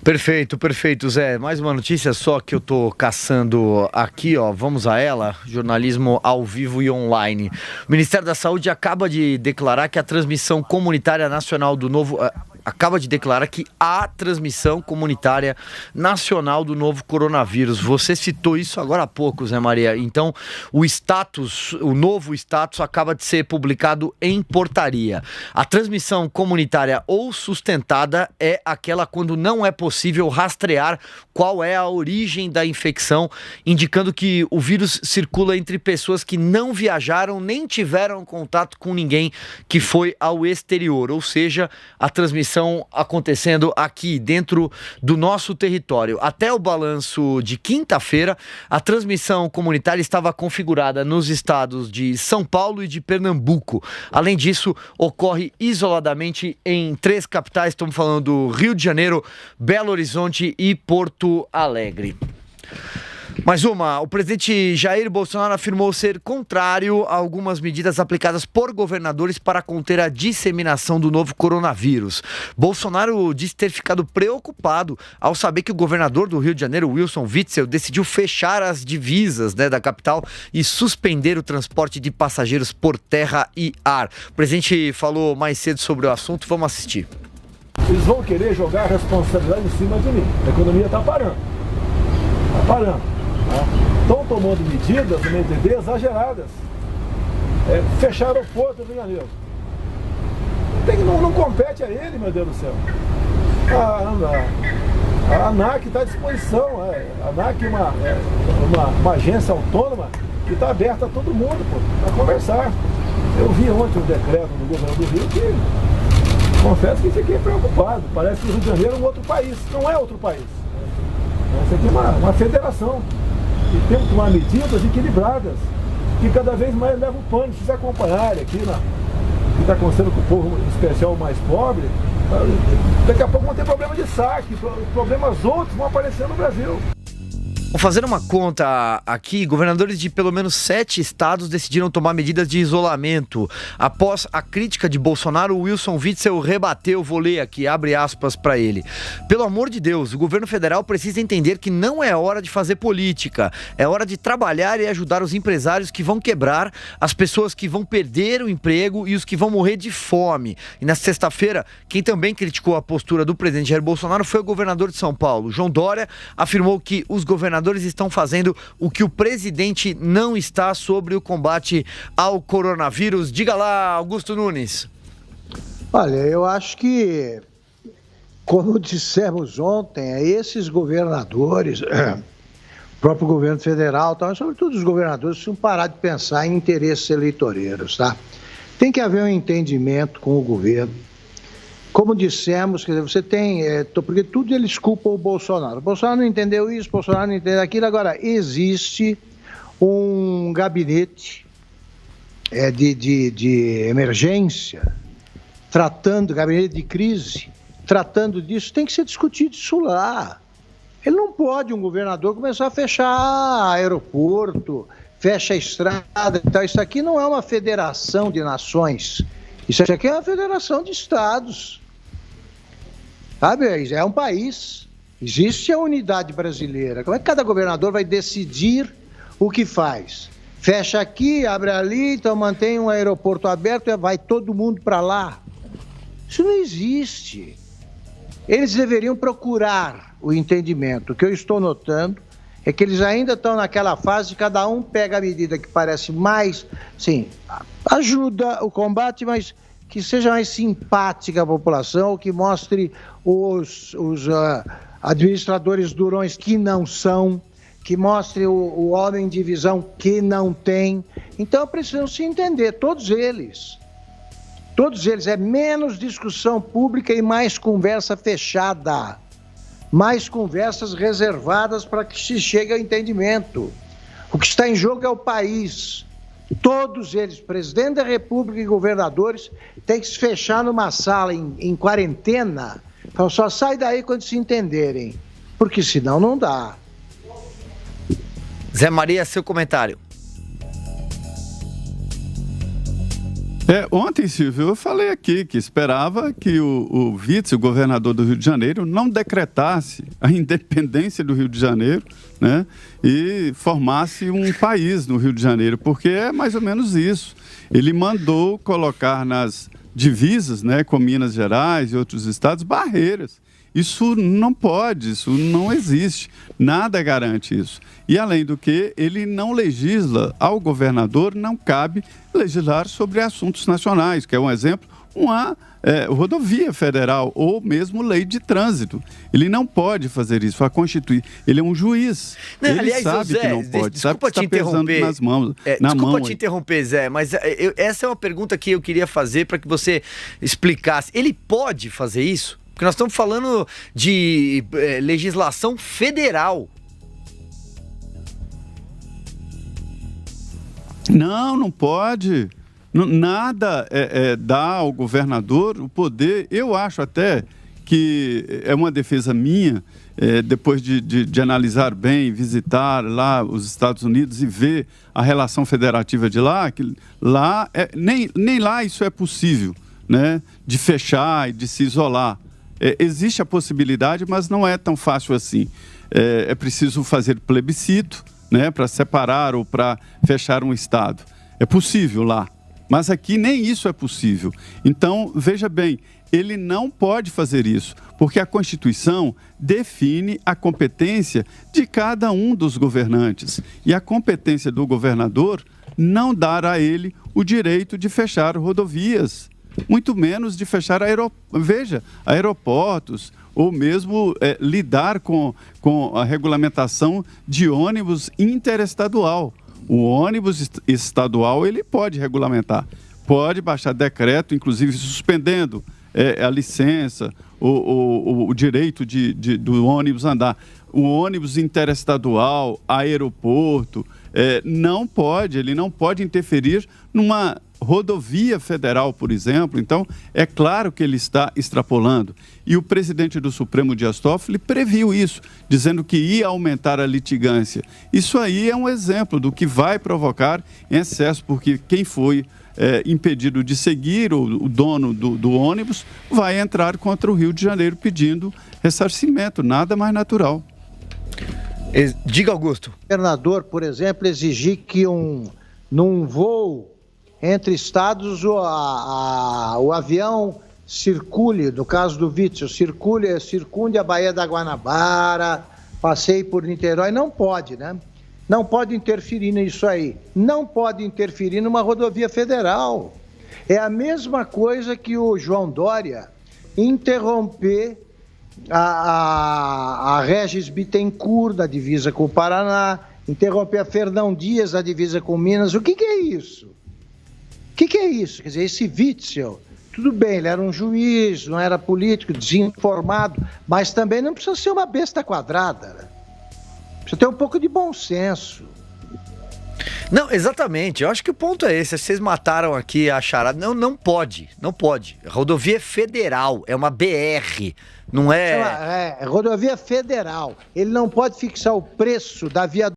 Perfeito, perfeito, Zé. Mais uma notícia só que eu tô caçando aqui, ó. Vamos a ela. Jornalismo ao vivo e online. O Ministério da Saúde acaba de declarar que a transmissão comunitária nacional do novo... acaba de declarar que há transmissão comunitária nacional do novo coronavírus. Você citou isso agora há pouco, Zé Maria. Então, o novo status acaba de ser publicado em portaria. A transmissão comunitária ou sustentada é aquela quando não é possível rastrear qual é a origem da infecção, indicando que o vírus circula entre pessoas que não viajaram nem tiveram contato com ninguém que foi ao exterior, ou seja, a transmissão acontecendo aqui dentro do nosso território. Até o balanço de quinta-feira, a transmissão comunitária estava configurada nos estados de São Paulo e de Pernambuco. Além disso, ocorre isoladamente em 3 capitais, estamos falando do Rio de Janeiro, Belo Horizonte e Porto Alegre. Mais uma, o presidente Jair Bolsonaro afirmou ser contrário a algumas medidas aplicadas por governadores para conter a disseminação do novo coronavírus. Bolsonaro disse ter ficado preocupado ao saber que o governador do Rio de Janeiro, Wilson Witzel, decidiu fechar as divisas, da capital e suspender o transporte de passageiros por terra e ar. O presidente falou mais cedo sobre o assunto, vamos assistir. Eles vão querer jogar a responsabilidade em cima de mim. A economia está parando. Está parando. Estão tomando medidas, no meu entender, exageradas. Fecharam o porto do Rio de Janeiro. Não compete a ele, meu Deus do céu. A ANAC está à disposição. A ANAC é uma agência autônoma que está aberta a todo mundo para conversar. Eu vi ontem um decreto do governo do Rio que confesso que fiquei preocupado. Parece que o Rio de Janeiro é um outro país. Não é outro país. Isso aqui é uma federação. E temos que tomar medidas equilibradas, que cada vez mais levam pânico. Se vocês acompanharem aqui o que está acontecendo com o povo, em especial o mais pobre, daqui a pouco vão ter problema de saque, problemas outros vão aparecer no Brasil. Vou fazer uma conta aqui. Governadores de pelo menos 7 estados decidiram tomar medidas de isolamento. Após a crítica de Bolsonaro, o Wilson Witzel rebateu, vou ler aqui, abre aspas para ele. Pelo amor de Deus, o governo federal precisa entender que não é hora de fazer política. É hora de trabalhar e ajudar os empresários que vão quebrar, as pessoas que vão perder o emprego e os que vão morrer de fome. E na sexta-feira, quem também criticou a postura do presidente Jair Bolsonaro foi o governador de São Paulo. João Dória afirmou que os governadores estão fazendo o que o presidente não está sobre o combate ao coronavírus. Diga lá, Augusto Nunes. Olha, eu acho que, como dissemos ontem, esses governadores, o próprio governo federal, mas sobretudo os governadores, precisam parar de pensar em interesses eleitoreiros, tá? Tem que haver um entendimento com o governo. Como dissemos, quer dizer, você tem, porque tudo eles culpam o Bolsonaro. O Bolsonaro não entendeu isso, o Bolsonaro não entendeu aquilo. Agora, existe um gabinete de emergência, gabinete de crise, tratando disso, tem que ser discutido isso lá. Ele não pode, um governador, começar a fechar aeroporto, fecha a estrada e tal. Isso aqui não é uma federação de nações, isso aqui é uma federação de estados. Sabe, é um país, existe a unidade brasileira. Como é que cada governador vai decidir o que faz? Fecha aqui, abre ali, então mantém um aeroporto aberto e vai todo mundo para lá. Isso não existe. Eles deveriam procurar o entendimento. O que eu estou notando é que eles ainda estão naquela fase de cada um pega a medida que parece mais, sim, ajuda o combate, mas que seja mais simpática à população, que mostre os administradores durões que não são, que mostre o homem de visão que não tem. Então precisam se entender, todos eles. Todos eles, é menos discussão pública e mais conversa fechada. Mais conversas reservadas para que se chegue ao entendimento. O que está em jogo é o país. Todos eles, presidente da República e governadores, têm que se fechar numa sala em quarentena. Então só sai daí quando se entenderem, porque senão não dá. Zé Maria, seu comentário. Ontem, Silvio, eu falei aqui que esperava que o vice-governador do Rio de Janeiro não decretasse a independência do Rio de Janeiro, né, e formasse um país no Rio de Janeiro, porque é mais ou menos isso. Ele mandou colocar nas divisas, né, com Minas Gerais e outros estados, barreiras. Isso não pode, isso não existe, nada garante isso. E, além do que, ele não legisla, ao governador não cabe legislar sobre assuntos nacionais, que é um exemplo, uma rodovia federal ou mesmo lei de trânsito. Ele não pode fazer isso, a Constituir. Ele é um juiz, ele aliás, sabe Zé, que não pode, sabe que está pesando nas mãos. Desculpa te interromper, Zé, mas essa é uma pergunta que eu queria fazer para que você explicasse. Ele pode fazer isso? Porque nós estamos falando de legislação federal. Não pode. Nada dá ao governador o poder. Eu acho até que é uma defesa minha, depois de analisar bem, visitar lá os Estados Unidos e ver a relação federativa de lá, que lá nem lá isso é possível, né, de fechar e de se isolar. Existe a possibilidade, mas não é tão fácil assim. É preciso fazer plebiscito, né, para separar ou para fechar um estado. É possível lá, mas aqui nem isso é possível. Então, veja bem, ele não pode fazer isso, porque a Constituição define a competência de cada um dos governantes. E a competência do governador não dá a ele o direito de fechar rodovias, muito menos de fechar aeroportos, ou mesmo lidar com a regulamentação de ônibus interestadual. O ônibus estadual ele pode regulamentar, pode baixar decreto, inclusive suspendendo a licença, o direito do ônibus andar. O ônibus interestadual, aeroporto, ele não pode interferir numa rodovia federal, por exemplo. Então, é claro que ele está extrapolando. E o presidente do Supremo, Dias Toffoli, previu isso, dizendo que ia aumentar a litigância. Isso aí é um exemplo do que vai provocar excesso, porque quem foi impedido de seguir, o dono do ônibus, vai entrar contra o Rio de Janeiro pedindo ressarcimento, nada mais natural. Diga, Augusto. O governador, por exemplo, exigir que num voo entre estados o avião circule, no caso do Witzel, circunde a Baía da Guanabara, passeie por Niterói, não pode, né? Não pode interferir nisso aí. Não pode interferir numa rodovia federal. É a mesma coisa que o João Dória interromper a Regis Bittencourt da divisa com o Paraná, interromper a Fernão Dias da divisa com Minas. O que é isso? O que é isso? Quer dizer, esse Witzel, tudo bem, ele era um juiz, não era político, desinformado, mas também não precisa ser uma besta quadrada, né? Precisa ter um pouco de bom senso. Não, exatamente. Eu acho que o ponto é esse. Vocês mataram aqui a charada. Não pode. A rodovia é federal, é uma BR, não é... É rodovia federal. Ele não pode fixar o preço da via